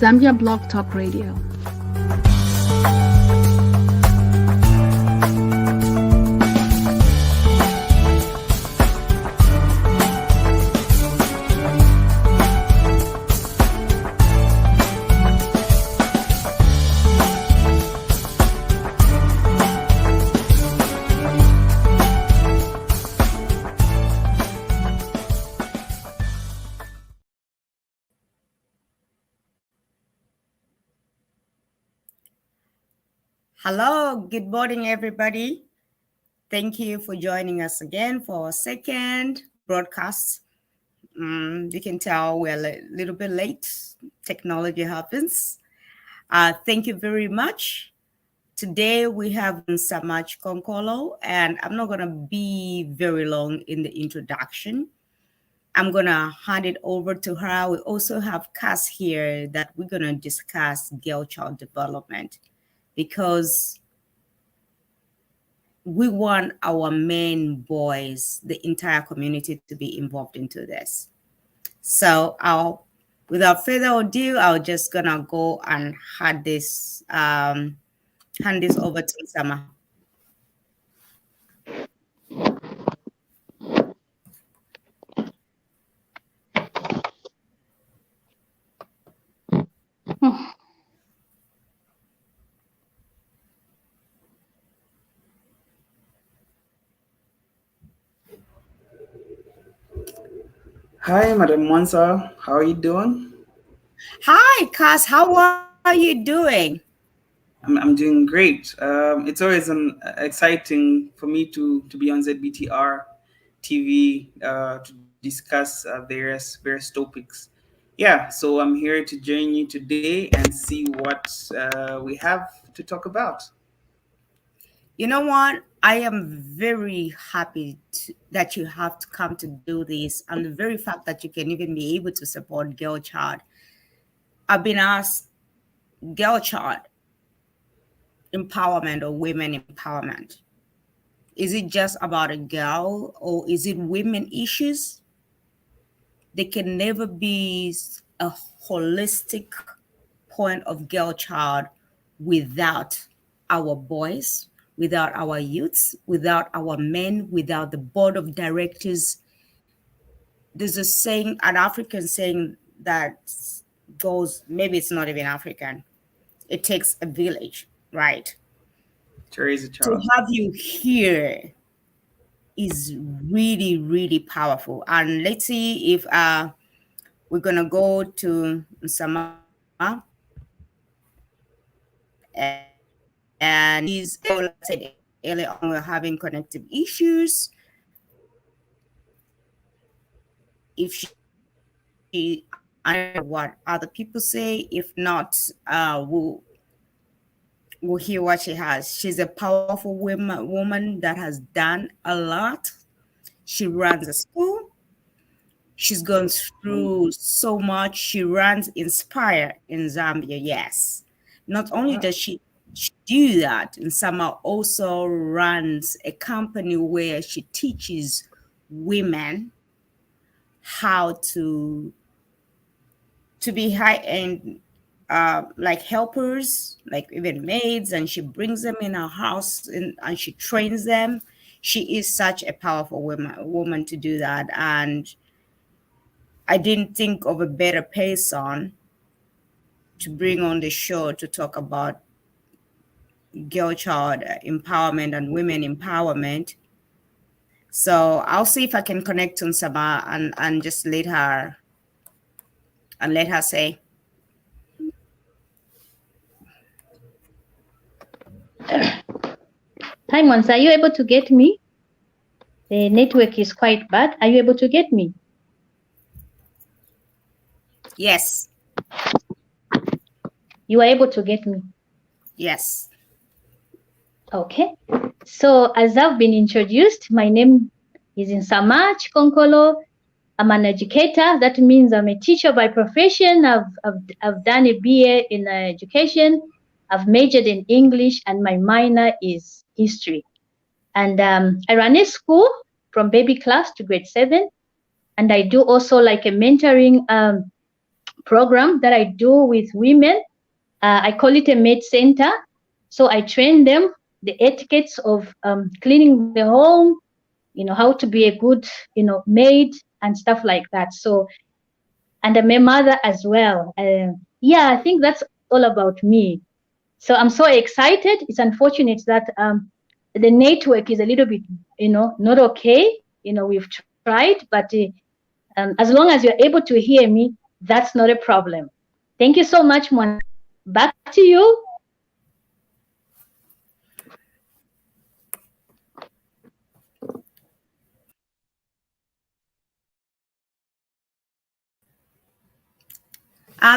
Zambia Blog Talk Radio. Hello, good morning, everybody. Thank you for joining us again for our second broadcast. You can tell we're a little bit late. Technology happens. Thank you very much. Today we have Samach Konkolo, and I'm not going to be very long in the introduction. I'm going to hand it over to her. We also have Cass here that we're going to discuss girl-child development, because we want our men, boys, the entire community to be involved into this. So without further ado, I'm just gonna go and hand this over to Sama. Hi, Madam Mwansa. How are you doing? Hi, Cass. How are you doing? I'm doing great. It's always exciting for me to be on ZBTR TV to discuss various topics. Yeah, so I'm here to join you today and see what we have to talk about. You know what? I am very happy that you have to come to do this, and the very fact that you can even be able to support Girl Child. I've been asked, Girl Child empowerment or women empowerment, is it just about a girl, or is it women issues? There can never be a holistic point of Girl Child without our boys, without our youths, without our men, without the board of directors. There's a saying, an African saying that goes, maybe it's not even African, it takes a village, right? To raise a child. To have you here is really, really powerful. And let's see if we're gonna go to Sama, and he's, like I said earlier on, we're having connective issues. If she I don't know what other people say. If not, we'll hear what she has. She's a powerful woman that has done a lot. She runs a school. She's gone through so much. She runs Inspire in Zambia, yes. Not only does she do that, and Sama also runs a company where she teaches women how to be high-end, like helpers, like even maids, and she brings them in her house and she trains them. She is such a powerful woman to do that, and I didn't think of a better person to bring on the show to talk about girl child empowerment and women empowerment. So I'll see if I can connect to Nsama and just let her say. Hi, Mwansa, are you able to get me? The network is quite bad. Are you able to get me? Yes. You are able to get me? Yes. Okay. So as I've been introduced, my name is Nsamach Konkolo. I'm an educator. That means I'm a teacher by profession. I've done a BA in education. I've majored in English, and my minor is history. And I run a school from baby class to grade 7. And I do also like a mentoring program that I do with women. I call it a maid center. So I train them the etiquettes of cleaning the home, how to be a good, maid and stuff like that. So, and I'm a mother as well. Yeah, I think that's all about me. So I'm so excited. It's unfortunate that the network is a little bit, not okay. We've tried, but as long as you're able to hear me, that's not a problem. Thank you so much, Mon. Back to you.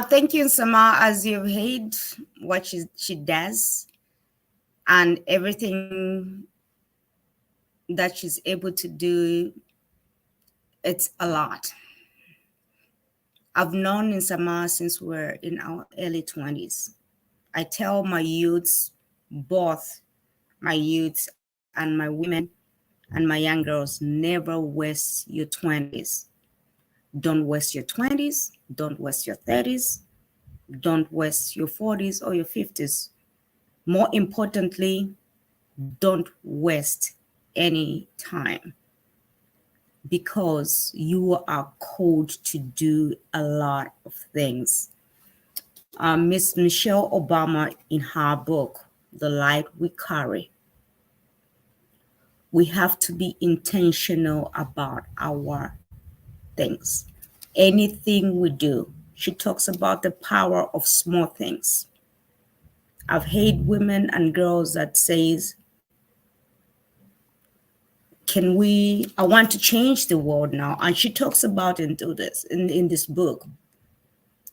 Thank you, Sama, as you've heard what she does and everything that she's able to do. It's a lot. I've known Nsama since we're in our early 20s. I tell my youths, both my youths and my women and my young girls, never waste your 20s. Don't waste your 20s. Don't waste your 30s. Don't waste your 40s or your 50s. More importantly, don't waste any time, because you are called to do a lot of things. Miss Michelle Obama, in her book, The Light We Carry, we have to be intentional about our things. Anything we do, she talks about the power of small things. I've heard women and girls that says, I want to change the world now. And she talks about into this in this book.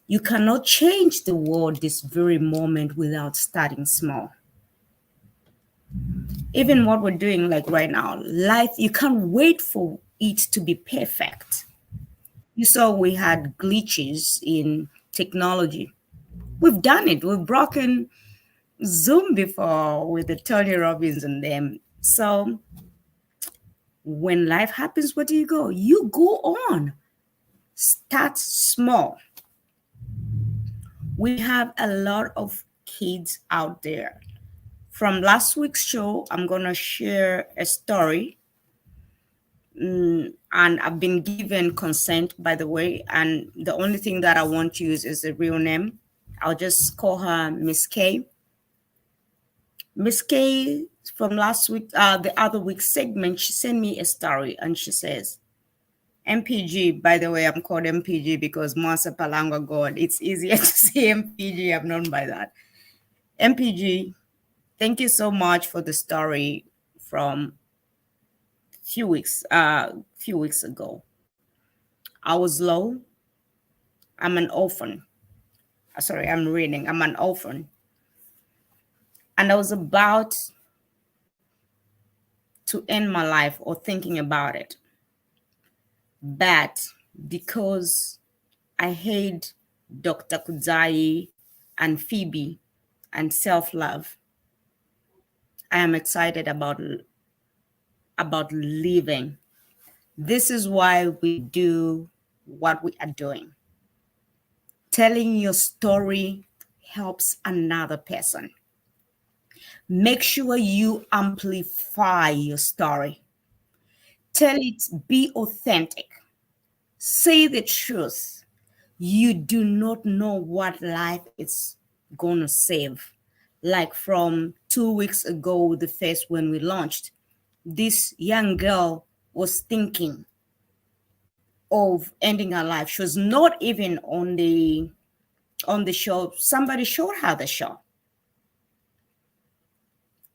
You cannot change the world this very moment without starting small. Even what we're doing like right now, life, you can't wait for it to be perfect. You saw we had glitches in technology. We've done it. We've broken Zoom before with the Tony Robbins and them. So when life happens, where do you go? You go on. Start small. We have a lot of kids out there. From last week's show, I'm going to share a story. And I've been given consent, by the way. And the only thing that I won't use is the real name. I'll just call her Miss K. Miss K, from last week, the other week's segment, she sent me a story and she says, MPG, by the way, I'm called MPG because Monsa Palangwa God. It's easier to say MPG. I'm known by that. MPG, thank you so much for the story from few weeks ago. I was low. I'm an orphan. Sorry, I'm reading. I'm an orphan. And I was about to end my life or thinking about it. But because I hate Dr. Kudzai and Phoebe and self-love, I am excited about living. This is why we do what we are doing. Telling your story helps another person. Make sure you amplify your story. Tell it, be authentic. Say the truth. You do not know what life is going to save. Like from 2 weeks ago, the first when we launched, this young girl was thinking of ending her life. She was not even on the show. Somebody showed her the show.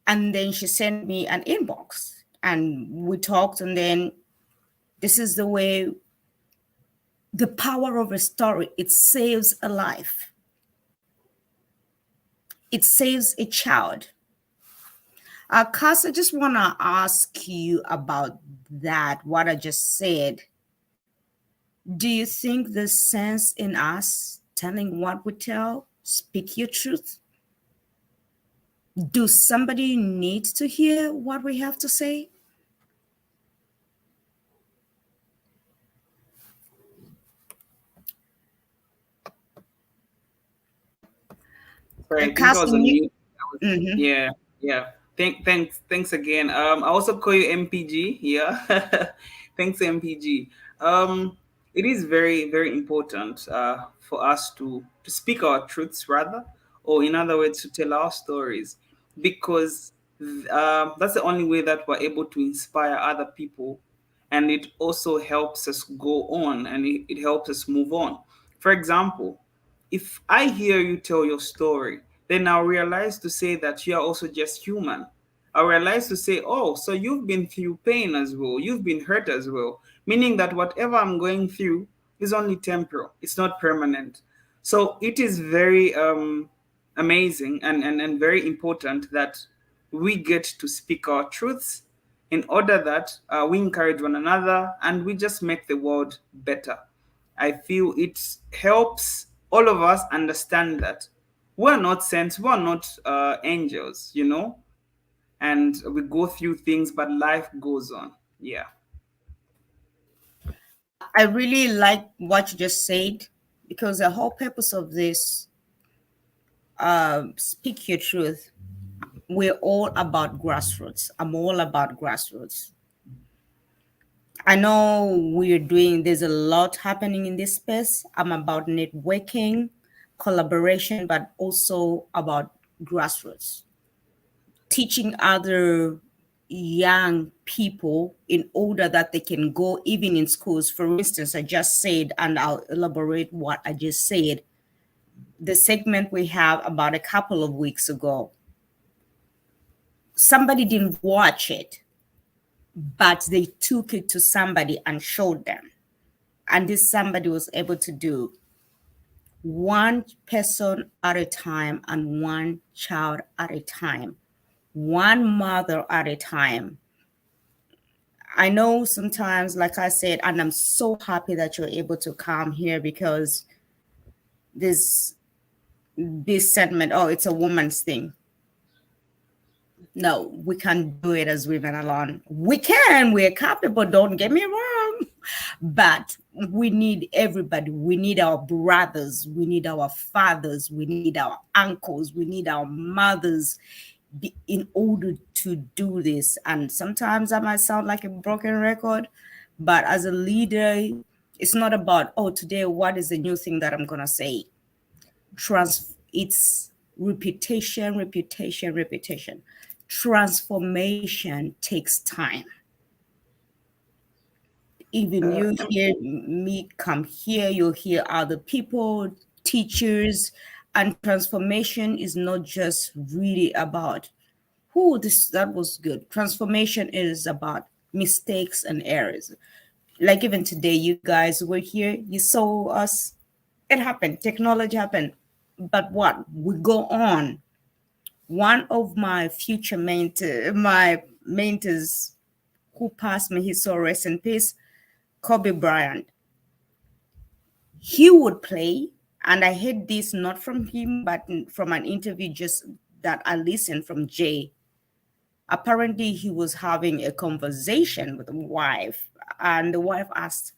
And then she sent me an inbox and we talked, and then this is the way, the power of a story. It saves a life. It saves a child. Cass, I just want to ask you about that, what I just said. Do you think there's sense in us telling what we tell? Speak your truth. Do somebody need to hear what we have to say? Sorry, I think I was Casting on you. mute. Mhm. Yeah, yeah. Thanks again. I also call you MPG. Yeah, thanks MPG. It is very, very important for us to speak our truths, rather, or in other words, to tell our stories, because that's the only way that we're able to inspire other people, and it also helps us go on, and it helps us move on. For example, if I hear you tell your story, then I'll realize to say that you are also just human. I'll realize to say, oh, so you've been through pain as well, you've been hurt as well, meaning that whatever I'm going through is only temporal, it's not permanent. So it is very amazing and very important that we get to speak our truths in order that we encourage one another and we just make the world better. I feel it helps all of us understand that we're not saints, we're not angels, and we go through things, but life goes on. Yeah. I really like what you just said, because the whole purpose of this, speak your truth, we're all about grassroots. I'm all about grassroots. I know there's a lot happening in this space. I'm about networking, collaboration, but also about grassroots, teaching other young people in order that they can go even in schools. For instance, I just said, and I'll elaborate what I just said, the segment we have about a couple of weeks ago. Somebody didn't watch it, but they took it to somebody and showed them. And this somebody was able to do one person at a time and one child at a time, one mother at a time. I know sometimes, like I said, and I'm so happy that you're able to come here, because this segment, oh, it's a woman's thing. No, we can't do it as women alone. We're capable, don't get me wrong. But we need everybody. We need our brothers, we need our fathers, we need our uncles, we need our mothers in order to do this. And sometimes I might sound like a broken record, but as a leader, it's not about, oh, today, what is the new thing that I'm going to say? It's repetition, repetition, repetition. Transformation takes time. Even you hear me come here, you'll hear other people, teachers, and transformation is not just really about, that was good. Transformation is about mistakes and errors. Like even today, you guys were here, you saw us, it happened, technology happened. But what? We go on. One of my future my mentors who passed me, he saw rest in peace, Kobe Bryant. He would play, and I heard this not from him, but from an interview just that I listened from Jay. Apparently, he was having a conversation with the wife, and the wife asked,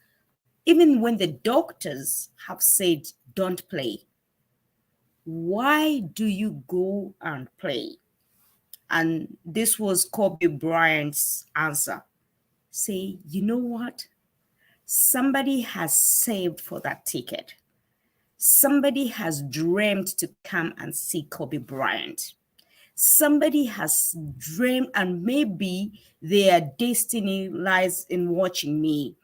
even when the doctors have said don't play, why do you go and play? And this was Kobe Bryant's answer. Say, you know what? Somebody has saved for that ticket. Somebody has dreamed to come and see Kobe Bryant. Somebody has dreamed, and maybe their destiny lies in watching me,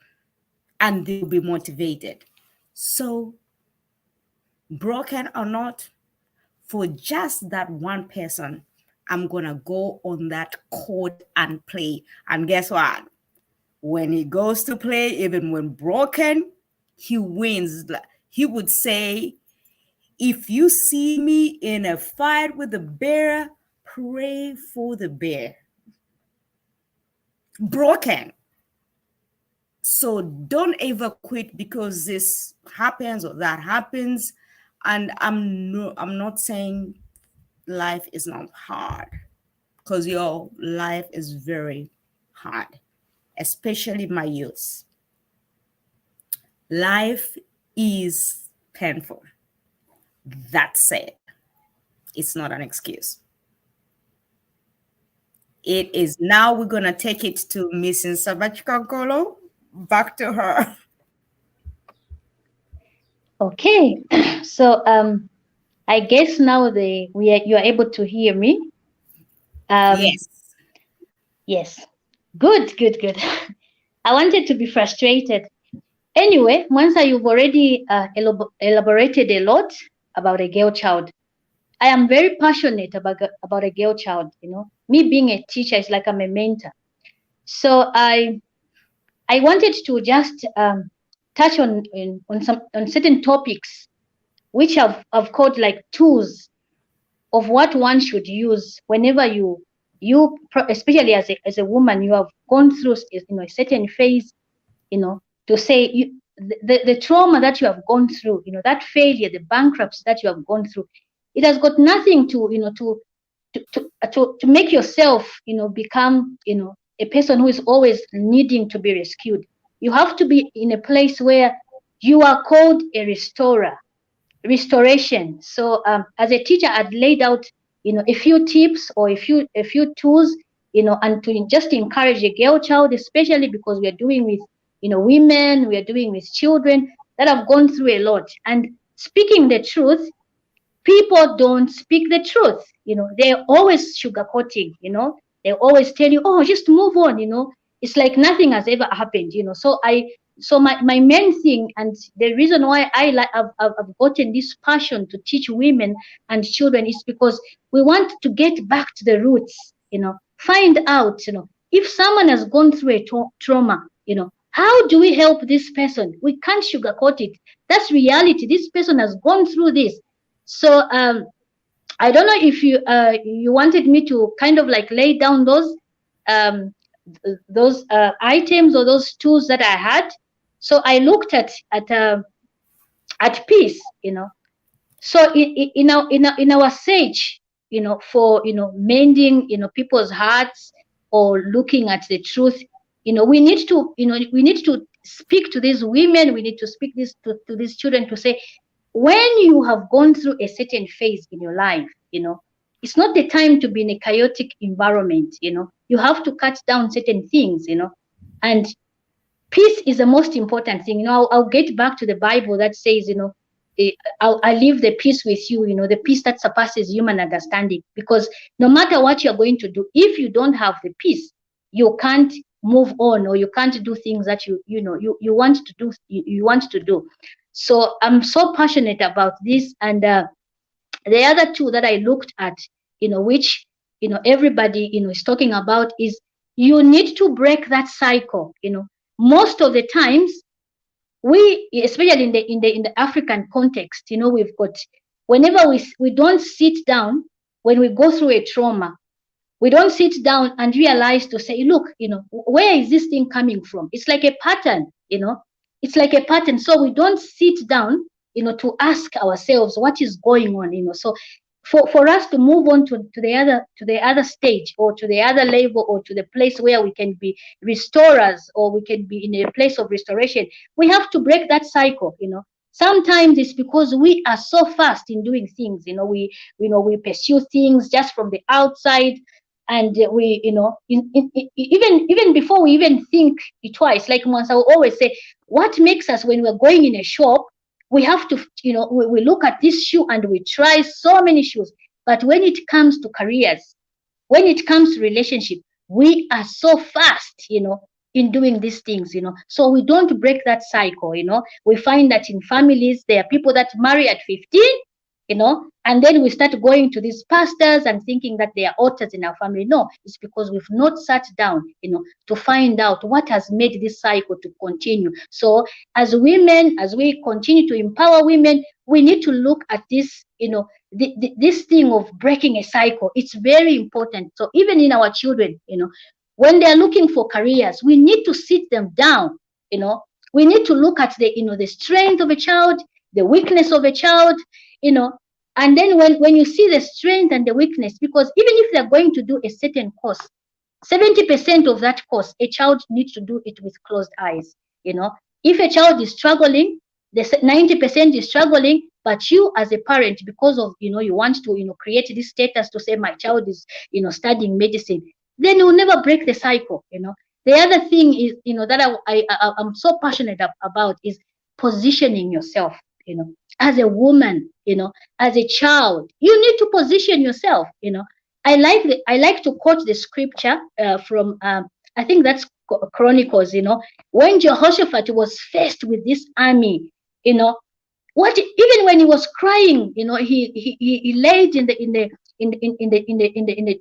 and they'll be motivated. So, broken or not, for just that one person, I'm gonna go on that court and play. And guess what? When he goes to play, even when broken, he wins. He would say, if you see me in a fight with a bear, pray for the bear. Broken. So don't ever quit because this happens or that happens. And I'm not saying life is not hard, because your life is very hard, especially my youth. Life is painful. That's it. It's not an excuse. It is now. We're gonna take it to Miss Nsamachi Konkolo. Back to her. Okay, so I guess now you are able to hear me. Yes. Yes. Good, good, good. I wanted to be frustrated. Anyway, once you've already elaborated a lot about a girl child, I am very passionate about a girl child. You know, me being a teacher is like I'm a mentor. So I wanted to just touch on certain topics which I've called like tools of what one should use whenever especially as a woman, you have gone through a certain phase, to say the trauma that you have gone through, that failure, the bankruptcy that you have gone through, it has got nothing to make yourself, become, a person who is always needing to be rescued. You have to be in a place where you are called a restorer, restoration. So as a teacher, I'd laid out, a few tips or a few tools, and to just encourage a girl child, especially because we are doing with, women, we are doing with children that have gone through a lot. And speaking the truth, people don't speak the truth. They're always sugarcoating. They always tell you, oh, just move on. It's like nothing has ever happened. So my main thing, and the reason why I've gotten this passion to teach women and children, is because we want to get back to the roots. Find out, if someone has gone through a trauma, how do we help this person? We can't sugarcoat it. That's reality. This person has gone through this. So I don't know if you wanted me to kind of like lay down those items or those tools that I had. So I looked at peace, So in our sage, for mending, people's hearts, or looking at the truth, we need to speak to these women. We need to speak this to these children, to say, when you have gone through a certain phase in your life, it's not the time to be in a chaotic environment. You have to cut down certain things, and peace is the most important thing. I'll get back to the Bible that says, I leave the peace with you, the peace that surpasses human understanding. Because no matter what you're going to do, if you don't have the peace, you can't move on, or you can't do things that you want to do. You want to do. So I'm so passionate about this. And the other two that I looked at, which everybody is talking about, is you need to break that cycle. Most of the times, we, especially in the African context, we've got, whenever we don't sit down when we go through a trauma, we don't sit down and realize to say, look, where is this thing coming from? It's like a pattern, it's like a pattern. So we don't sit down, to ask ourselves what is going on, So for us to move on to the other stage, or to the other level, or to the place where we can be restorers, or we can be in a place of restoration, we have to break that cycle. Sometimes it's because we are so fast in doing things. We pursue things just from the outside, and we, even before we even think twice. Like once I will always say, what makes us, when we're going in a shop, we have to, we look at this shoe and we try so many shoes. But when it comes to careers, when it comes to relationship, we are so fast, in doing these things, So we don't break that cycle, We find that in families, there are people that marry at 15, and then we start going to these pastors and thinking that they are altars in our family. No, it's because we've not sat down, to find out what has made this cycle to continue. So as women, as we continue to empower women, we need to look at this, this thing of breaking a cycle. It's very important. So even in our children, when they're looking for careers, we need to sit them down, we need to look at the strength of a child, the weakness of a child, and then when you see the strength and the weakness, because even if they're going to do a certain course, 70% of that course, a child needs to do it with closed eyes. If a child is struggling, the 90% is struggling, But you as a parent, because of, you want to, create this status to say my child is, studying medicine, then you will never break the cycle. The other thing is, that I'm so passionate about is positioning yourself, as a woman, as a child. You need to position yourself. I like to quote the scripture from I think that's Chronicles. When Jehoshaphat was faced with this army, what, even when he was crying, he laid in the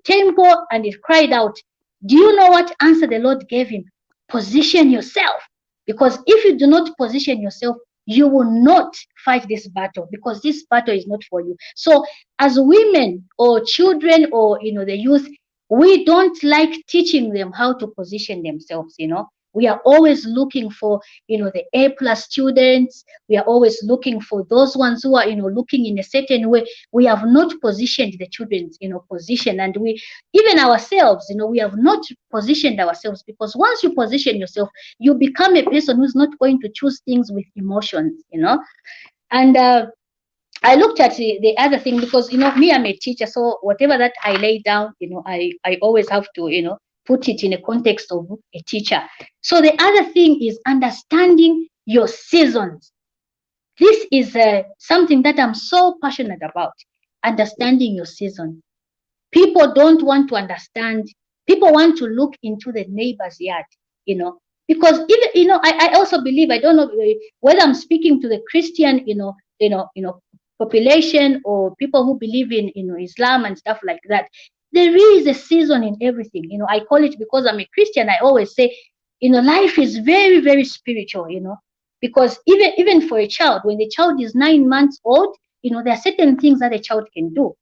temple and he cried out. Do you know what answer the Lord gave him? Position yourself, because if you do not position yourself, you will not fight this battle, because this battle is not for you. So as women or children or the youth, we don't like teaching them how to position themselves. We are always looking for the A+ students. We are always looking for those ones who are looking in a certain way. We have not positioned the children's position, and we, even ourselves, we have not positioned ourselves, because once you position yourself, you become a person who's not going to choose things with emotions. And I looked at the other thing, because me, I'm a teacher, so whatever that I lay down, I always have to put it in a context of a teacher. So the other thing is understanding your seasons. This is something that I'm so passionate about, understanding your season. People don't want to understand. People want to look into the neighbor's yard, because even I also believe, I don't know whether I'm speaking to the Christian population or people who believe in Islam and stuff like that. There is a season in everything. I call it, because I'm a Christian, I always say, life is very, very spiritual, because even for a child, when the child is 9 months old, there are certain things that a child can do.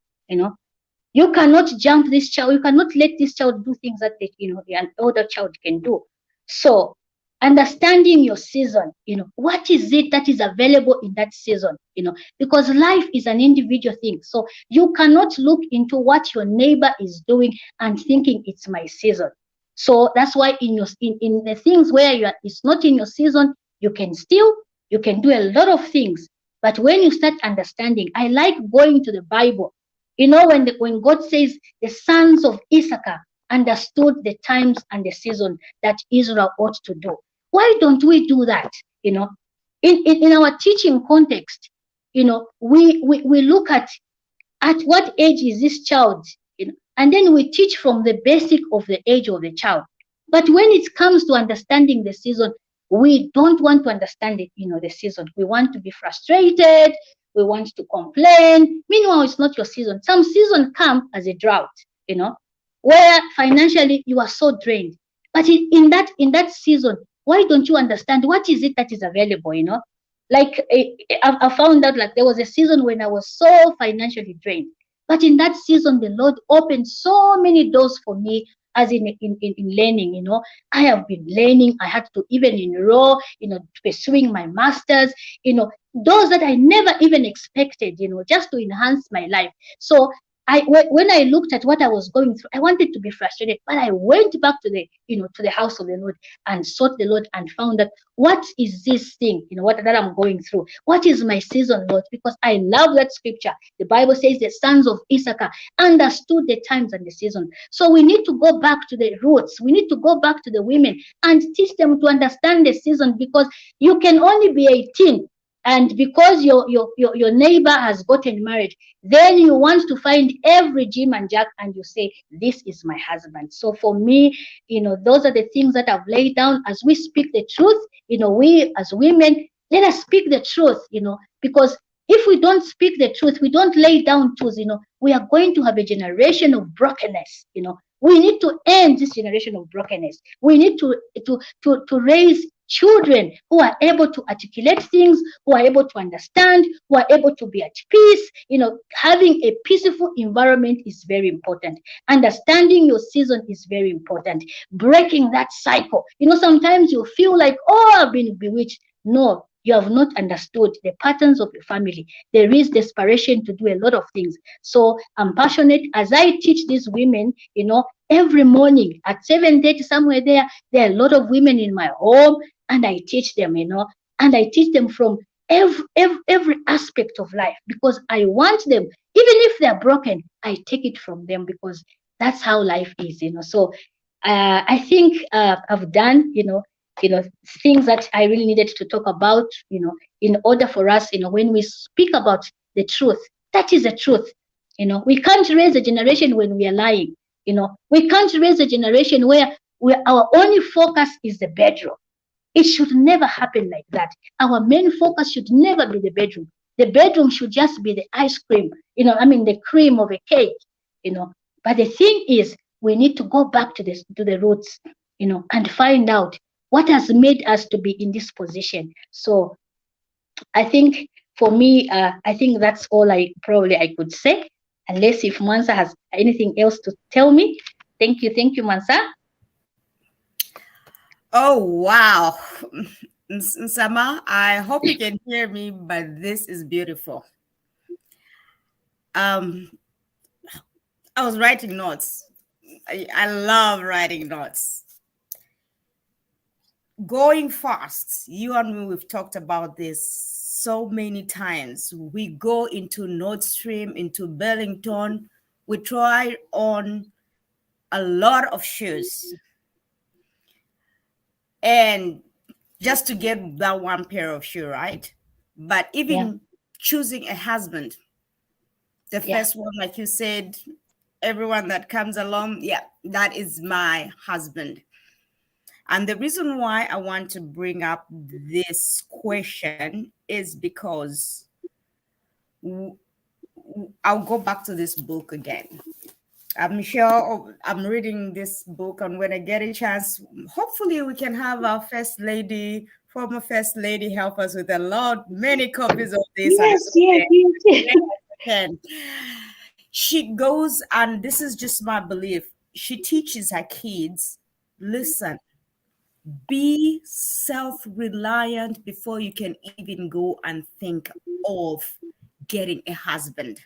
You cannot jump this child, you cannot let this child do things that an older child can do. So understanding your season, what is it that is available in that season, because life is an individual thing. So you cannot look into what your neighbor is doing and thinking it's my season. So that's why in the things where it's not in your season, you can do a lot of things. But when you start understanding, I like going to the Bible. When God says the sons of Issachar understood the times and the season that Israel ought to do. Why don't we do that? In our teaching context, we look at what age is this child, and then we teach from the basic of the age of the child. But when it comes to understanding the season, we don't want to understand it, the season. We want to be frustrated. We want to complain. Meanwhile, it's not your season. Some season come as a drought, where financially you are so drained. But in that season, why don't you understand what is it that is available? Like I found out, like, there was a season when I was so financially drained, but in that season, the Lord opened so many doors for me, as in learning. I have been learning. I had to even enroll, pursuing my master's, those that I never even expected, just to enhance my life. So when I looked at what I was going through, I wanted to be frustrated, but I went back to the house of the Lord and sought the Lord and found that, what is this thing, that I'm going through? What is my season, Lord? Because I love that scripture. The Bible says the sons of Issachar understood the times and the season. So we need to go back to the roots. We need to go back to the women and teach them to understand the season, because you can only be 18. And because your neighbor has gotten married, then you want to find every Jim and Jack and you say, this is my husband. So for me, those are the things that I've laid down. As we speak the truth, we as women, let us speak the truth, because if we don't speak the truth, we don't lay down truth, we are going to have a generation of brokenness. We need to end this generation of brokenness. We need to raise children who are able to articulate things, who are able to understand, who are able to be at peace. Having a peaceful environment is very important. Understanding your season is very important. Breaking that cycle. Sometimes you feel like, oh, I've been bewitched. No, you have not understood the patterns of your family. There is desperation to do a lot of things. So I'm passionate as I teach these women, every morning at 7:30, somewhere there are a lot of women in my home, and I teach them, and I teach them from every aspect of life, because I want them. Even if they're broken, I take it from them, because that's how life is, So I think I've done, things that I really needed to talk about, in order for us, when we speak about the truth, that is the truth. We can't raise a generation when we are lying. We can't raise a generation where our only focus is the bedroom. It should never happen like that. Our main focus should never be the bedroom. The bedroom should just be the ice cream, the cream of a cake, But the thing is, we need to go back to the roots, and find out what has made us to be in this position. So I think for me, I think that's all I could say, unless if Mansa has anything else to tell me. Thank you, Mansa. Oh, wow. Nsama, I hope you can hear me, but this is beautiful. I was writing notes. I love writing notes. Going fast, you and me, we've talked about this so many times. We go into Nordstrom, into Burlington. We try on a lot of shoes. And just to get that one pair of shoe, right? But even choosing a husband, the first one, like you said, everyone that comes along, that is my husband. And the reason why I want to bring up this question is because I'll go back to this book again. I'm sure I'm reading this book, and when I get a chance, hopefully we can have our former first lady, help us with many copies of this. Yes. She goes, and this is just my belief, she teaches her kids, listen, be self-reliant before you can even go and think of getting a husband.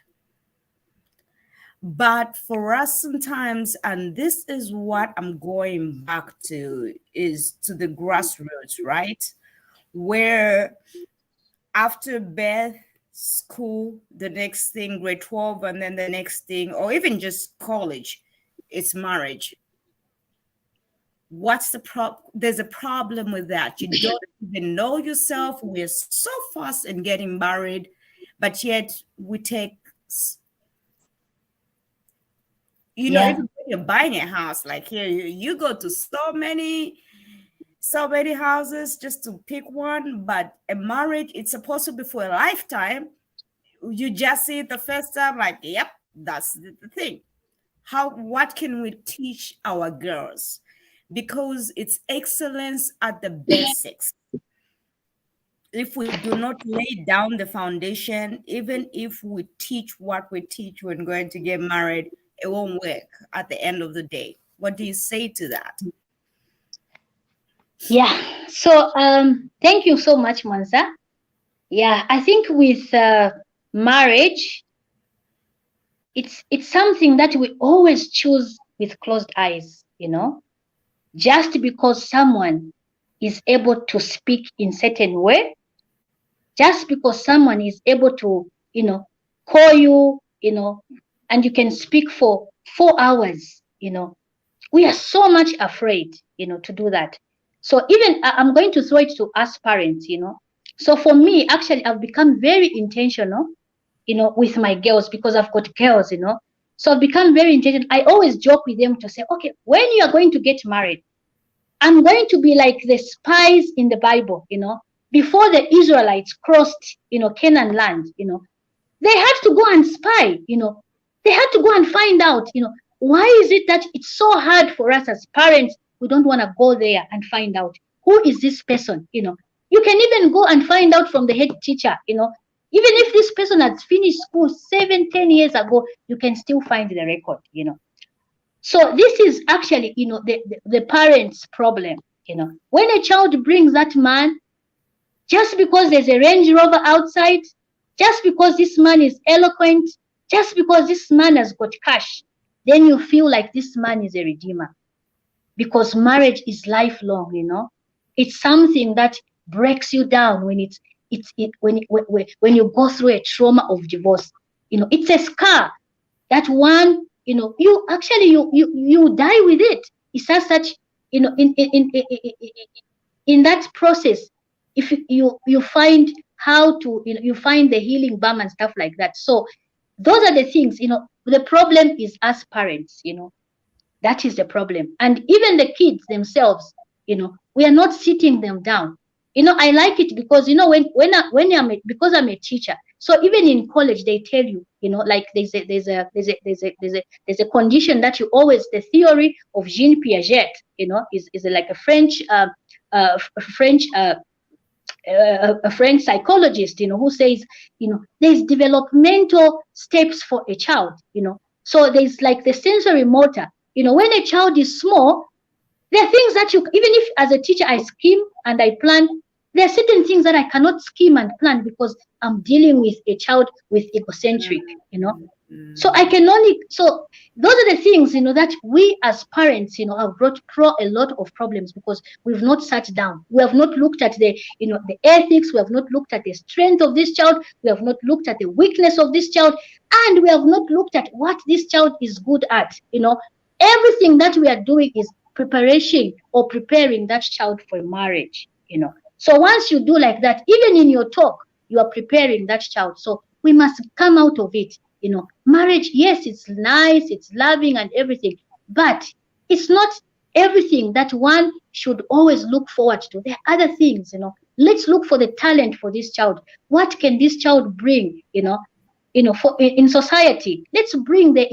But for us sometimes, and this is what I'm going back to, is to the grassroots, right? Where after birth, school, the next thing, grade 12, and then the next thing, or even just college, it's marriage. What's the problem? There's a problem with that. You don't even know yourself. We're so fast in getting married, but yet we take... even when you're buying a house, like here, you go to so many houses just to pick one. But a marriage, it's supposed to be for a lifetime. You just see it the first time, like, yep, that's the thing. What can we teach our girls? Because it's excellence at the basics. If we do not lay down the foundation, even if we teach what we teach when going to get married, it won't work at the end of the day. What do you say to that? Yeah. So thank you so much, Mansa. Yeah, I think with marriage, it's something that we always choose with closed eyes, just because someone is able to speak in certain way, just because someone is able to, call you, and you can speak for 4 hours, we are so much afraid, to do that. So even I'm going to throw it to us parents, So for me, actually, I've become very intentional, with my girls, because I've got girls, So I've become very intentional. I always joke with them to say, okay, when you are going to get married, I'm going to be like the spies in the Bible, before the Israelites crossed, Canaan land, they had to go and spy, they had to go and find out, why is it that it's so hard for us as parents? We don't want to go there and find out who is this person, You can even go and find out from the head teacher, even if this person has finished school 7-10 years ago, you can still find the record, So this is actually, the parents' problem, When a child brings that man, just because there's a Range Rover outside, just because this man is eloquent, just because this man has got cash, then you feel like this man is a redeemer. Because marriage is lifelong, It's something that breaks you down when it's when you go through a trauma of divorce, it's a scar that one, you actually you die with it. It's as such, in that process, if you find how to, you find the healing balm and stuff like that. So those are the things, the problem is us parents, that is the problem. And even the kids themselves, we are not sitting them down. I like it because, because I'm a teacher. So even in college, they tell you, like there's a condition that you always, the theory of Jean Piaget, is like a French a French psychologist, who says, there's developmental steps for a child, So there's like the sensory motor, when a child is small, there are things that even if as a teacher I scheme and I plan, there are certain things that I cannot scheme and plan because I'm dealing with a child with egocentric, So I can only, so those are the things, that we as parents, have brought a lot of problems because we've not sat down. We have not looked at the, the ethics. We have not looked at the strength of this child. We have not looked at the weakness of this child. And we have not looked at what this child is good at, Everything that we are doing is preparation or preparing that child for marriage, So once you do like that, even in your talk, you are preparing that child. So we must come out of it. Marriage, yes, it's nice, it's loving and everything, but it's not everything that one should always look forward to. There are other things, Let's look for the talent for this child. What can this child bring, for in society? Let's bring the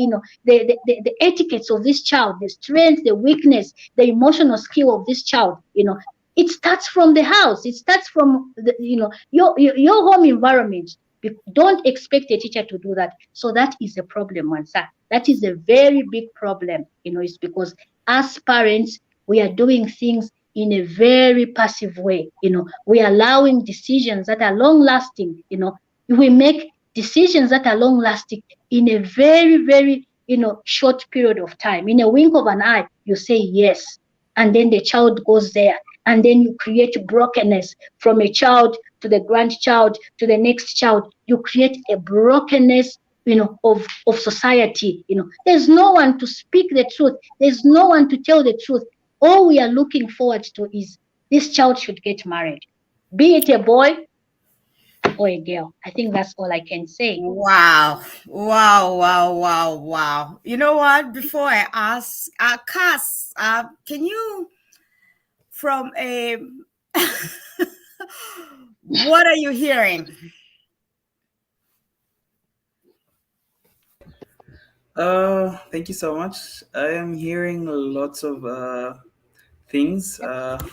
etiquettes of this child, the strength, the weakness, the emotional skill of this child. It starts from the house. It starts from the, your home environment. Don't expect a teacher to do that. So that is a problem, Wansa. That is a very big problem. It's because as parents, we are doing things in a very passive way. We are allowing decisions that are long lasting. We make decisions that are long lasting in a very, very, short period of time. In a wink of an eye, you say yes. And then the child goes there. And then you create brokenness from a child to the grandchild to the next child. You create a brokenness, of society. There's no one to speak the truth. There's no one to tell the truth. All we are looking forward to is this child should get married, be it a boy or a girl. I think that's all I can say. Wow. You know what? Before I ask, Cass, can you, from a, what are you hearing? Thank you so much. I am hearing lots of things,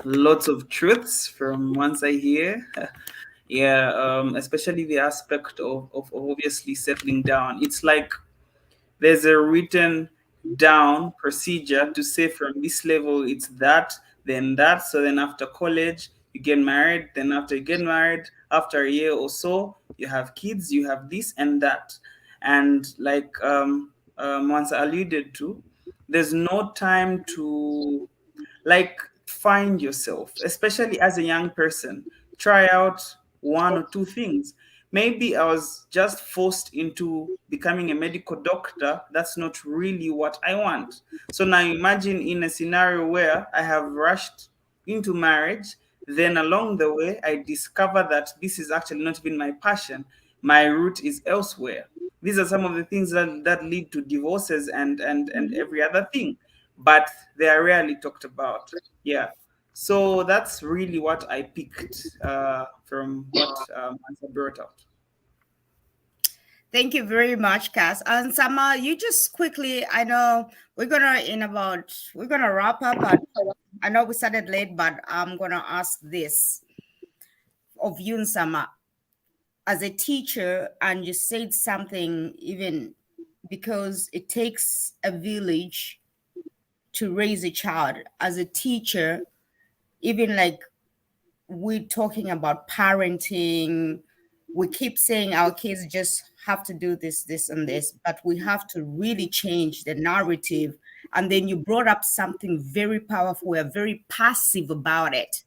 lots of truths from once I hear. Yeah, especially the aspect of obviously settling down. It's like there's a written down procedure to say from this level it's that, then that. So then after college, you get married. Then after you get married, after a year or so, you have kids, you have this and that. And like once alluded to, there's no time to like find yourself, especially as a young person. Try out one or two things. Maybe I was just forced into becoming a medical doctor. That's not really what I want. So now imagine in a scenario where I have rushed into marriage, then along the way, I discover that this is actually not even my passion. My root is elsewhere. These are some of the things that lead to divorces and every other thing, but they are rarely talked about. Yeah. So that's really what I picked from what Mansa brought out. Thank you very much, Cass. And Sama, you just quickly, I know we're gonna wrap up. But I know we started late, but I'm gonna ask this of you and Sama. As a teacher, and you said something, even because it takes a village to raise a child. As a teacher, even like we're talking about parenting, we keep saying our kids just have to do this, this, and this, but we have to really change the narrative. And then you brought up something very powerful. We're very passive about it.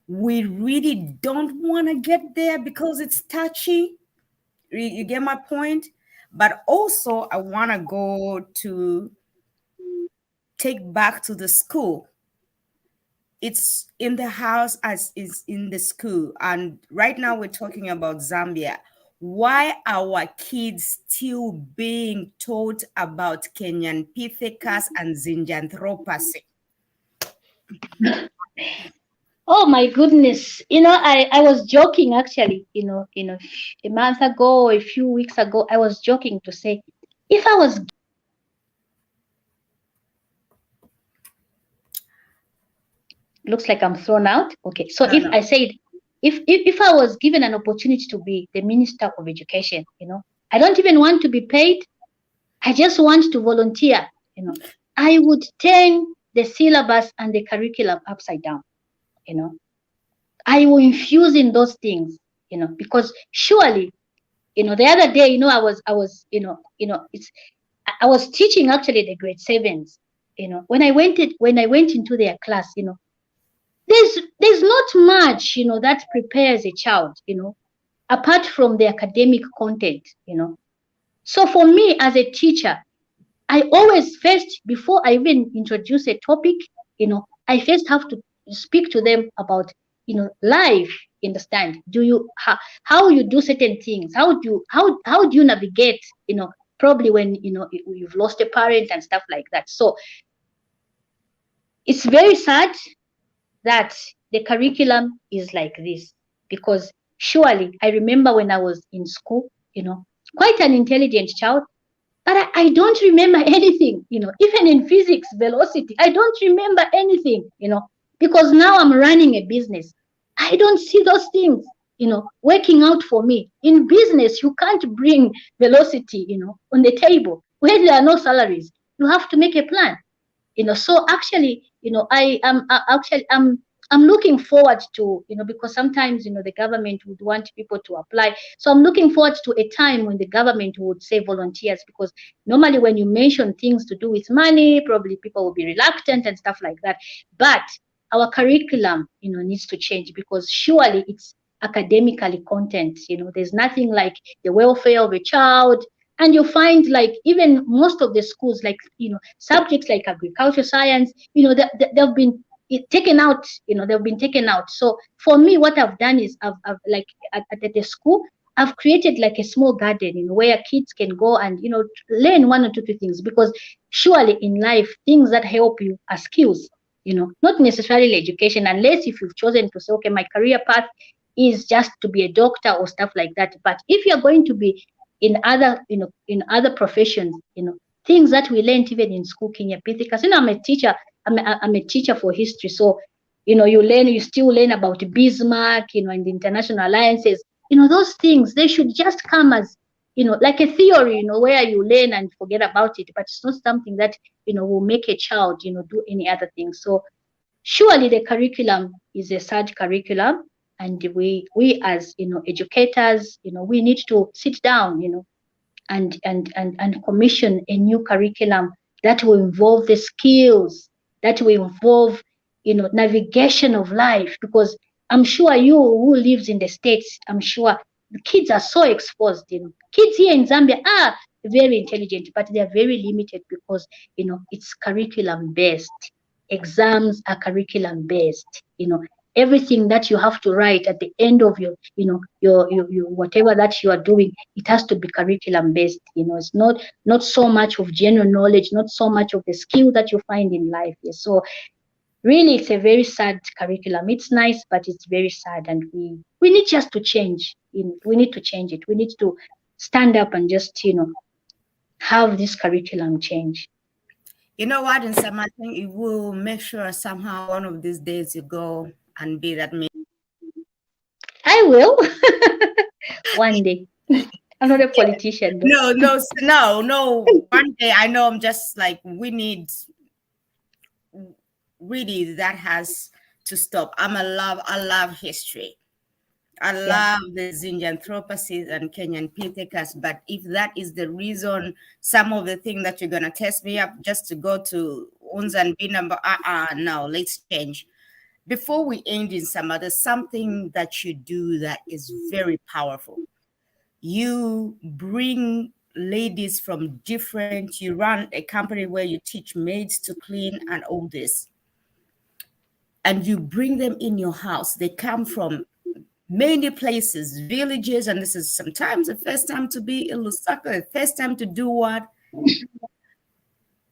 we really don't want to get there because it's touchy. You get my point? But also, I want to go to take back to the school. It's in the house as is in the school. And right now we're talking about Zambia. Why our kids still being taught about Kenyan Pithekas and Zinjanthropus? Oh my goodness. I was joking actually, a month ago, a few weeks ago, I was joking to say, if I was looks like I'm thrown out. Okay. So if I said, if I was given an opportunity to be the Minister of Education, I don't even want to be paid. I just want to volunteer, I would turn the syllabus and the curriculum upside down, I will infuse in those things, because surely, the other day, I was, I was teaching actually the grade 7s, when I went into their class, there's not much, that prepares a child, apart from the academic content, So for me as a teacher, I always first, before I even introduce a topic, I first have to speak to them about, life. Understand? Do you how you do certain things? How do you navigate? Probably when you've lost a parent and stuff like that. So it's very sad that the curriculum is like this, because surely I remember when I was in school, quite an intelligent child, but I don't remember anything, even in physics, velocity, I don't remember anything, because now I'm running a business. I don't see those things, working out for me. In business, you can't bring velocity, on the table where there are no salaries. You have to make a plan, So actually, I am actually I'm looking forward to, because sometimes, the government would want people to apply. So I'm looking forward to a time when the government would say volunteers, because normally when you mention things to do with money, probably people will be reluctant and stuff like that. But our curriculum, needs to change, because surely it's academically content. There's nothing like the welfare of a child. And you find, like, even most of the schools, like, subjects like agriculture science, they've been taken out, they've been taken out. So for me, what I've done is I've like at the school, I've created like a small garden, where kids can go and, learn one or two things, because surely in life, things that help you are skills, not necessarily education, unless if you've chosen to say, okay, my career path is just to be a doctor or stuff like that. But if you're going to be in other professions, things that we learned even in school, Kenya Pithekas, I'm a teacher, I'm a teacher for history. So, you still learn about Bismarck, and the international alliances, those things, they should just come as, like a theory, where you learn and forget about it, but it's not something that, will make a child, do any other thing. So surely the curriculum is a sad curriculum. And we as, educators, we need to sit down, and commission a new curriculum that will involve the skills, that will involve, navigation of life. Because I'm sure you who lives in the States, I'm sure the kids are so exposed. Kids here in Zambia are very intelligent, but they are very limited because, it's curriculum based. Exams are curriculum based. Everything that you have to write at the end of your whatever that you are doing, it has to be curriculum based. It's not so much of general knowledge, not so much of the skill that you find in life. Yes. So really, it's a very sad curriculum. It's nice, but it's very sad, and we need just to change. We need to change it. We need to stand up and just, have this curriculum change. You know what? In some, I think it will make sure somehow one of these days you go and be that man. I will. One day. I'm not a politician. No. One day, I know, I'm just like, we need, really, that has to stop. I love history. I love the Zinjanthropuses and Kenyan Pithekas, but if that is the reason, some of the things that you're gonna test me up just to go to Unza and be number, no, let's change. before we end in summer, there's something that you do that is very powerful. You bring ladies from different, you run a company where you teach maids to clean and all this. And you bring them in your house. They come from many places, villages, and this is sometimes the first time to be in Lusaka, the first time to do what?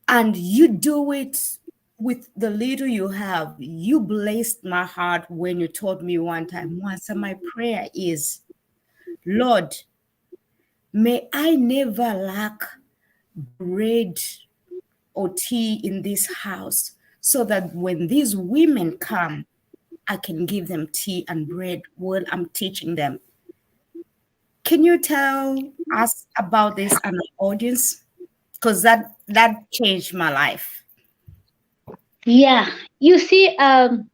And you do it with the little you have. You blessed my heart when you told me one time, Mwansa, my prayer is, Lord, may I never lack bread or tea in this house, so that when these women come, I can give them tea and bread while I'm teaching them. Can you tell us about this and the audience? Because that changed my life. Yeah, you see, there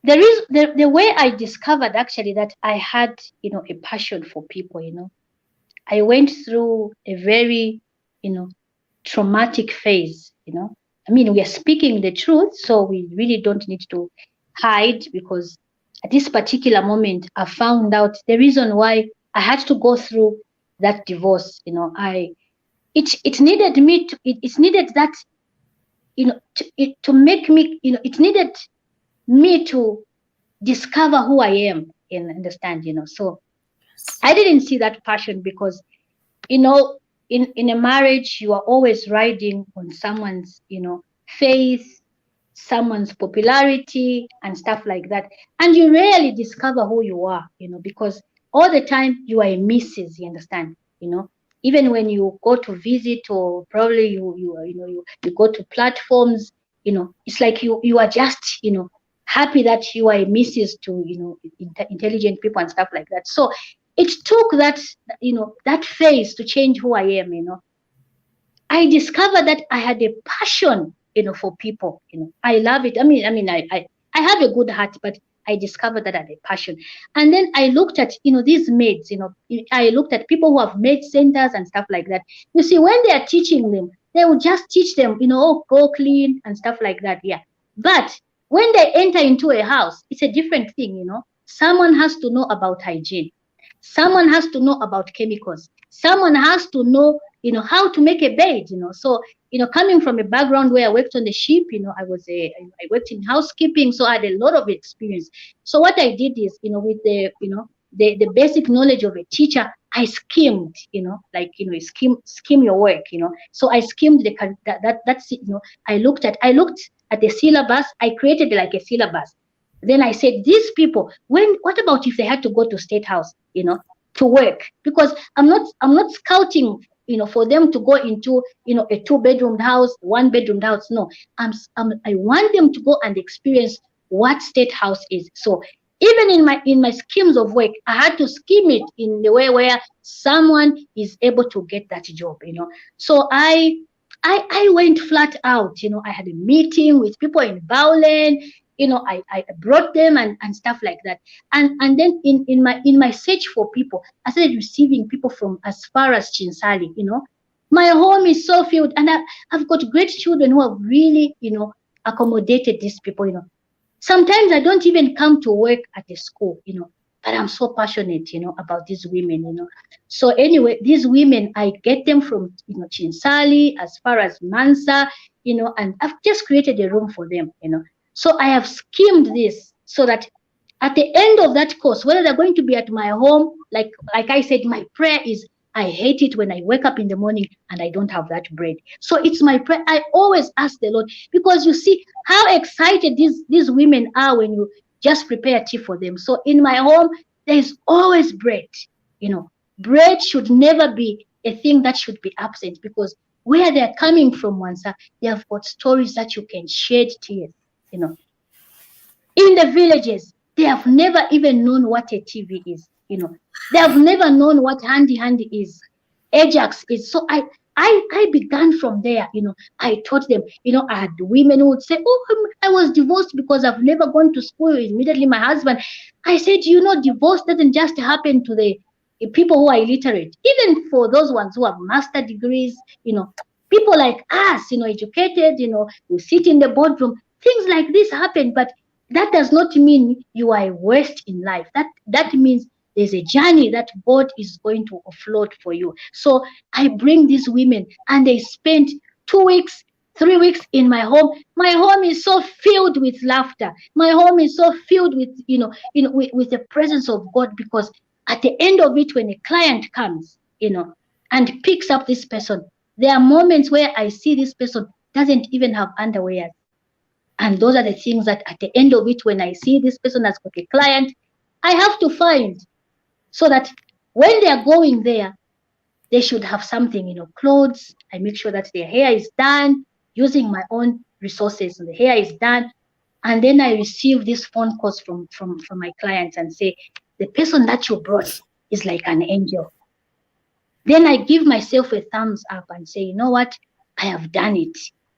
is the way I discovered actually that I had, a passion for people. I went through a very, traumatic phase. I mean, we are speaking the truth, so we really don't need to hide, because at this particular moment, I found out the reason why I had to go through that divorce. It needed me to, it needed that, to make me, it needed me to discover who I am and understand, So I didn't see that passion because, in a marriage, you are always riding on someone's, faith, someone's popularity and stuff like that. And you rarely discover who you are, because all the time you are a missus, you understand, even when you go to visit, or probably you go to platforms, it's like you are just, happy that you are a missus to, intelligent people and stuff like that. So it took that, that phase to change who I am. I discovered that I had a passion, for people. I love it. I mean, I have a good heart, but I discovered that I had a passion. And then I looked at, these maids, I looked at people who have maid centers and stuff like that. You see, when they are teaching them, they will just teach them, go clean and stuff like that. Yeah. But when they enter into a house, it's a different thing. Someone has to know about hygiene. Someone has to know about chemicals. Someone has to know, how to make a bed, So, coming from a background where I worked on the ship, I worked in housekeeping, so I had a lot of experience. So what I did is, with the basic knowledge of a teacher, I skimmed, skim your work, So I skimmed that's it, I looked at the syllabus. I created like a syllabus. Then I said, these people, what about if they had to go to State House, to work? Because I'm not scouting, for them to go into, a 2-bedroom house, 1-bedroom house. No, I want them to go and experience what State House is. So even in my schemes of work, I had to scheme it in the way where someone is able to get that job, So I went flat out, I had a meeting with people in Bowlen, I brought them and stuff like that. And then in my search for people, I started receiving people from as far as Chinsali, My home is so filled, and I've got great children who have really, accommodated these people, Sometimes I don't even come to work at the school, but I'm so passionate, about these women, So anyway, these women, I get them from, Chinsali, as far as Mansa, and I've just created a room for them, So I have schemed this so that at the end of that course, whether they're going to be at my home, like I said, my prayer is, I hate it when I wake up in the morning and I don't have that bread. So it's my prayer. I always ask the Lord, because you see how excited these women are when you just prepare tea for them. So in my home, there's always bread. Bread should never be a thing that should be absent, because where they're coming from, Mwansa, they have got stories that you can shed tears. In the villages, they have never even known what a TV is. They have never known what handy is, Ajax is. So I began from there. I taught them. I had women who would say, "Oh, I was divorced because I've never gone to school." Immediately, my husband. I said, divorce doesn't just happen to the people who are illiterate. Even for those ones who have master degrees, people like us, educated, who sit in the boardroom, things like this happen, but that does not mean you are a worst in life. That means there's a journey that God is going to offload for you. So I bring these women, and they spent 2 weeks, 3 weeks in my home. My home is so filled with laughter. My home is so filled with, with the presence of God, because at the end of it, when a client comes, and picks up this person, there are moments where I see this person doesn't even have underwear. And those are the things that at the end of it, when I see this person has got a client, I have to find, so that when they are going there, they should have something, clothes. I make sure that their hair is done using my own resources. And the hair is done. And then I receive these phone calls from my clients and say, the person that you brought is like an angel. Then I give myself a thumbs up and say, you know what? I have done it.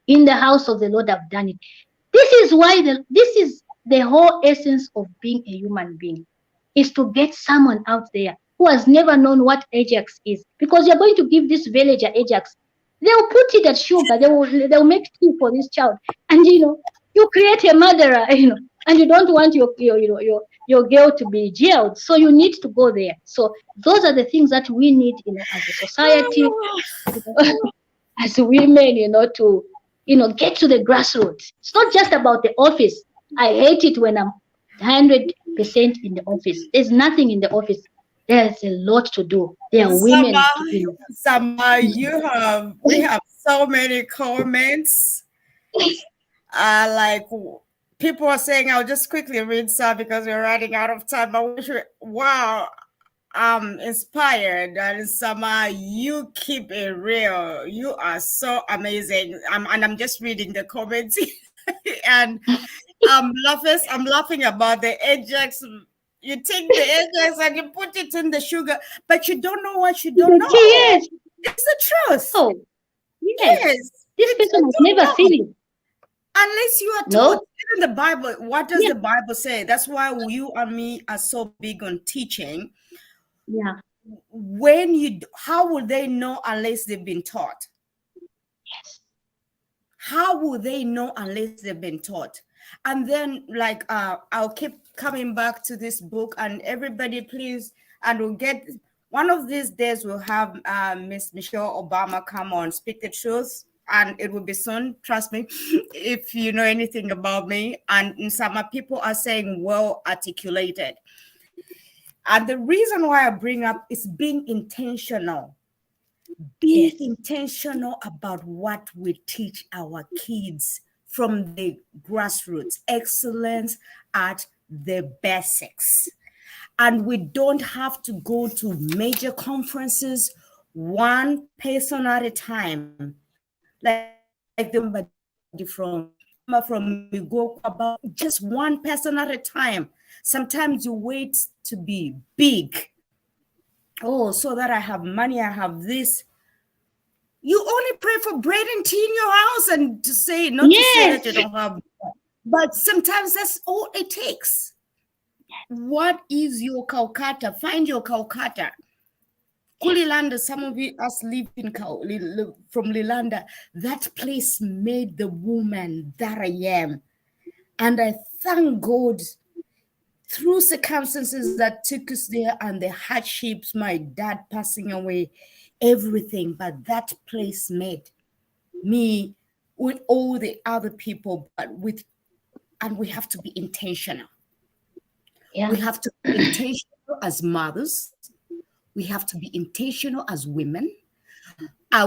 In the house of the Lord, I've done it. This is why this is the whole essence of being a human being, is to get someone out there who has never known what Ajax is. Because you're going to give this villager Ajax. They'll put it at sugar. They'll make tea for this child. And, you create a murderer, and you don't want your girl to be jailed. So you need to go there. So those are the things that we need, as a society, as women, to, get to the grassroots. It's not just about the office. I hate it when I'm 100% in the office. There's nothing in the office. There's a lot to do. There are women. Sama, we have so many comments. Like people are saying, I'll just quickly read some because we're running out of time. But wow, I'm inspired. And Sama, you keep it real. You are so amazing. And I'm just reading the comments, and I'm laughing about the Ajax. You take the Ajax and you put it in the sugar, but you don't know what you don't know. Yes. It's the truth. Oh, yes. This person has never seen it. Unless you are taught. Even the Bible, what does the Bible say? That's why you and me are so big on teaching. Yeah. How will they know unless they've been taught? Yes. How will they know unless they've been taught? And then, like, I'll keep coming back to this book, and everybody, please, and we'll get one of these days. We'll have Miss Michelle Obama come on, speak the truth, and it will be soon. Trust me, if you know anything about me. And some people are saying well articulated. And the reason why I bring up is being intentional. Be intentional about what we teach our kids from the grassroots. Excellence at the basics. And we don't have to go to major conferences, one person at a time. Like the from we go about just one person at a time. Sometimes you wait to be big. Oh, so that I have money, I have this. You only pray for bread and tea in your house, and to say not to say that you don't have, but sometimes that's all it takes. What is your Calcutta? Find your Calcutta. Kulilanda, some of us live in from Lilanda. That place made the woman that I am. And I thank God through circumstances that took us there and the hardships, my dad passing away, everything, but that place made me with all the other people, and we have to be intentional. We have to be intentional as mothers. We have to be intentional as women.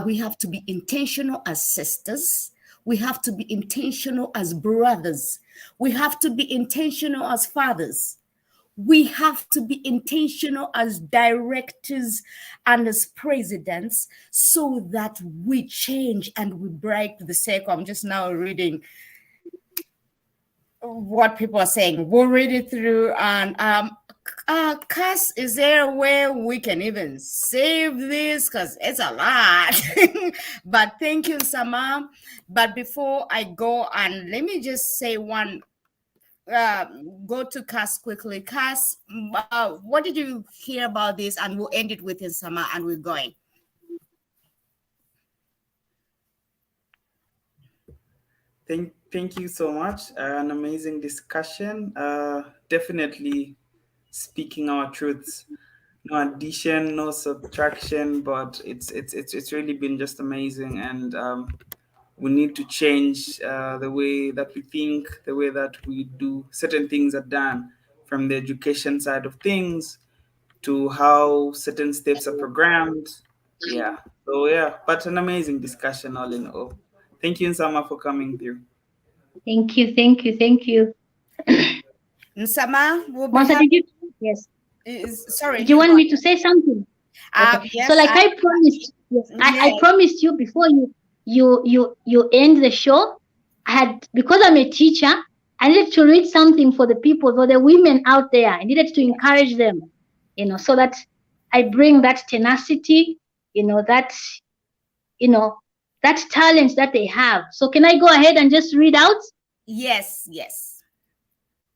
We have to be intentional as sisters. We have to be intentional as brothers. We have to be intentional as fathers. We have to be intentional as directors and as presidents, so that we change and we break the cycle. I'm just now reading what people are saying. We'll read it through. And Cass, is there a way we can even save this? Because it's a lot. But thank you, Sama. But before I go, and let me just say one, go to Cass quickly. Cass, what did you hear about this? And we'll end it with Sama, and we're going. Thank you so much. An amazing discussion. Definitely speaking our truths. No addition, no subtraction, but it's really been just amazing, and we need to change the way that we think, the way that we do certain things are done, from the education side of things to how certain steps are programmed. Yeah. So yeah, but an amazing discussion all in all. Thank you, Nsama, for coming through. Thank you, thank you, thank you. Nsama will be Monsa, happy. did you? Yes. Sorry. Did you want me to say something? Okay. Yes, So like I promised, yes, I promised you before you end the show. Because I'm a teacher, I needed to read something for the people, for the women out there. I needed to encourage them, so that I bring that tenacity, that talent that they have. So can I go ahead and just read out? Yes.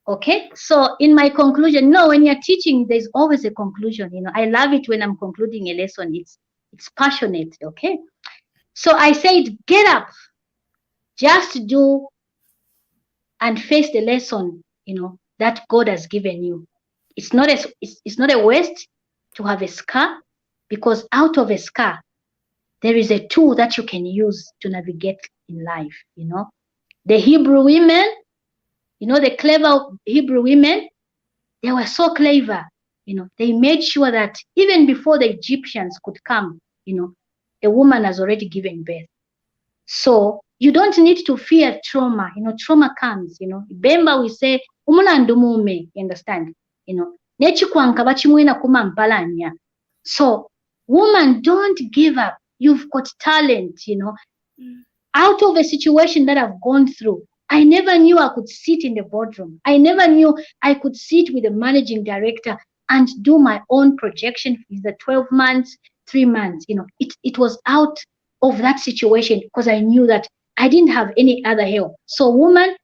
Okay, so in my conclusion, when you're teaching, there's always a conclusion. I love it when I'm concluding a lesson. It's passionate. Okay, so I said, get up, just do and face the lesson. That God has given you. It's not a waste to have a scar, because out of a scar, there is a tool that you can use to navigate in life. The Hebrew women. The clever Hebrew women, they were so clever. They made sure that even before the Egyptians could come, a woman has already given birth. So you don't need to fear trauma. Trauma comes. Bemba, we say, umulandumume, you understand? Nechikwanka bachimwena kumampalanya. So woman, don't give up. You've got talent. Out of a situation that I've gone through, I never knew I could sit in the boardroom. I never knew I could sit with the managing director and do my own projection for the 12 months, 3 months. It was out of that situation because I knew that I didn't have any other help. So woman,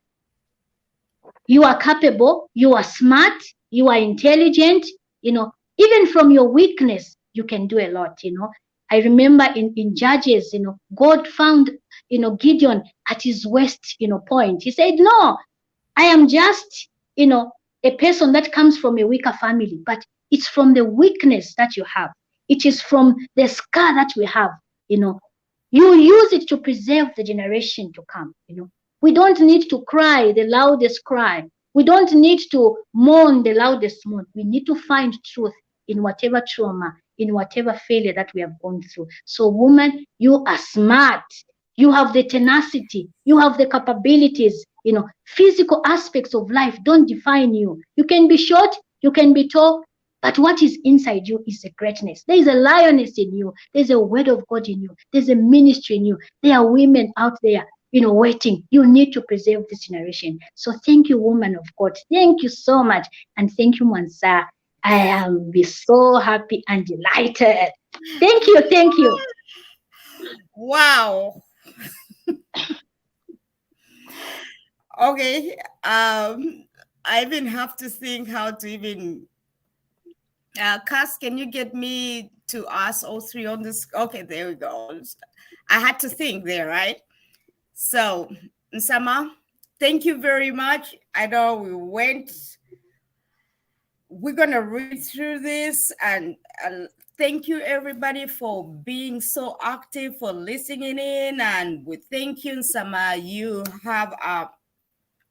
you are capable, you are smart, you are intelligent, even from your weakness, you can do a lot. I remember in Judges, God found, Gideon at his worst, point. He said, no, I am just, a person that comes from a weaker family, but it's from the weakness that you have. It is from the scar that we have, You use it to preserve the generation to come, We don't need to cry the loudest cry. We don't need to mourn the loudest mourn. We need to find truth in whatever trauma, in whatever failure that we have gone through. So woman, you are smart. You have the tenacity. You have the capabilities. Physical aspects of life don't define you. You can be short, you can be tall, but what is inside you is a greatness. There is a lioness in you. There's a word of God in you. There's a ministry in you. There are women out there, waiting. You need to preserve this generation. So thank you, woman of God. Thank you so much. And thank you, Mansa. I am so happy and delighted. Thank you. Wow. Okay. I even have to think how to even Cass, can you get me to ask all three on this? Okay, there we go. I had to think there, right? So, Nsama, thank you very much. I know we're going to read through this, and thank you everybody for being so active, for listening in, and we thank you, Nsama. You have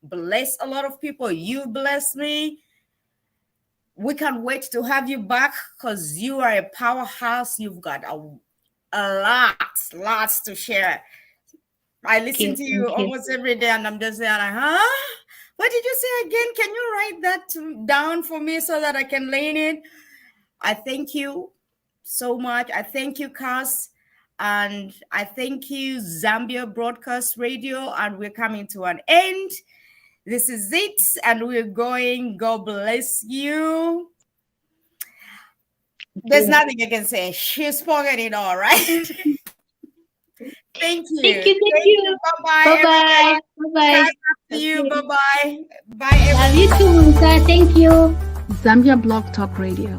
blessed a lot of people. You blessed me. We can't wait to have you back because you are a powerhouse. You've got a lots to share. I listen to you almost every day, and I'm just there like, huh? What did you say again? Can you write that down for me so that I can learn it? I thank you so much. I thank you, Cass, and I thank you, Zambia Broadcast Radio, and we're coming to an end. This is it, and we're going. God bless you. There's nothing I can say. She's spoken it all, right? Thank you. Thank you. Bye-bye. Bye-bye. See you. Bye-bye. Bye, everyone. Love you too, Musa. Thank you. Zambia Blog Talk Radio.